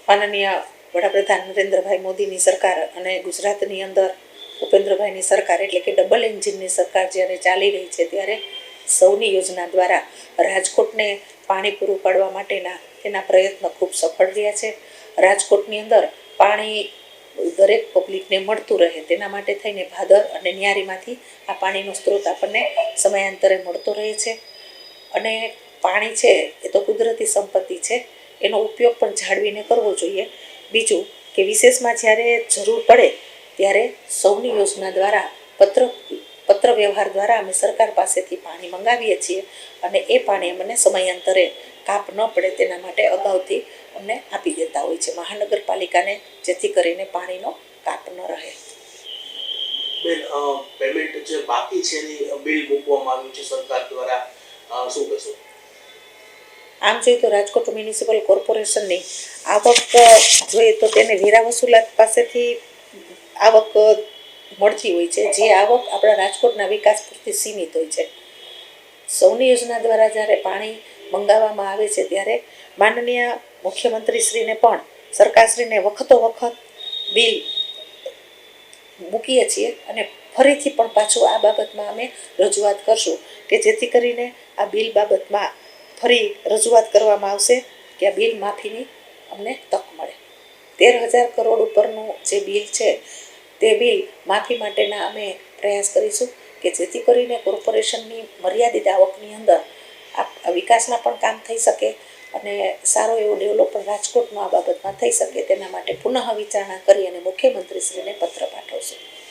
માનનીય વડાપ્રધાન નરેન્દ્રભાઈ મોદીની સરકાર અને ગુજરાતની અંદર ભૂપેન્દ્રભાઈની સરકાર એટલે કે ડબલ એન્જિનની સરકાર જ્યારે ચાલી રહી છે ત્યારે સૌની યોજના દ્વારા રાજકોટને પાણી પૂરું પાડવા માટેના તેના પ્રયત્નો ખૂબ સફળ રહ્યા છે. રાજકોટની અંદર પાણી દરેક પબ્લિકને મળતું રહે તેના માટે થઈને ભાદર અને ન્યારીમાંથી આ પાણીનો સ્ત્રોત આપણને સમયાંતરે મળતો રહે છે. અને પાણી છે એ તો કુદરતી સંપત્તિ છે, એનો ઉપયોગ પણ જાળવીને કરવો જોઈએ. બીજું કે વિશેષમાં જ્યારે જરૂર પડે ત્યારે સૌની યોજના દ્વારા પત્ર વ્યવહાર દ્વારા અમે સરકાર પાસેથી પાણી મંગાવીએ છીએ અને એ પાણી અમને સમયાંતરે કાપ ન પડે તેના માટે અગાઉથી અમને આપી દેતા હોય છે મહાનગરપાલિકાને, જેથી કરીને પાણીનો કાપ ન રહે. બેન, પેમેન્ટ જે બાકી છે એની બિલ મૂકવામાં આવ્યું છે સરકાર દ્વારા, શું કહેશો? આમ જોઈએ તો રાજકોટ મ્યુનિસિપલ કોર્પોરેશનની આવક જોઈએ તો તેને વેરા વસૂલાત પાસેથી આવક મળતી હોય છે, જે આવક આપણા રાજકોટના વિકાસ પૂરતી સીમિત હોય છે. સૌની યોજના દ્વારા જ્યારે પાણી મંગાવવામાં આવે છે ત્યારે માનનીય મુખ્યમંત્રીશ્રીને પણ સરકારશ્રીને વખતો વખત બિલ મૂકીએ છીએ અને ફરીથી પણ પાછું આ બાબતમાં અમે રજૂઆત કરશું કે જેથી કરીને આ બિલ બાબતમાં ફરી રજૂઆત કરવામાં આવશે કે આ બિલ માફીની અમને તક મળે. 13,000 કરોડ ઉપરનું જે બિલ છે તે બિલ માફી માટેના અમે પ્રયાસ કરીશું કે જેથી કરીને કોર્પોરેશનની મર્યાદિત આવકની અંદર આ વિકાસના પણ કામ થઈ શકે અને સારો એવો ડેવલપમેન્ટ રાજકોટનો આ બાબતમાં થઈ શકે. તેના માટે પુનઃ વિચારણા કરી અને મુખ્યમંત્રીશ્રીને પત્ર પાઠવશું.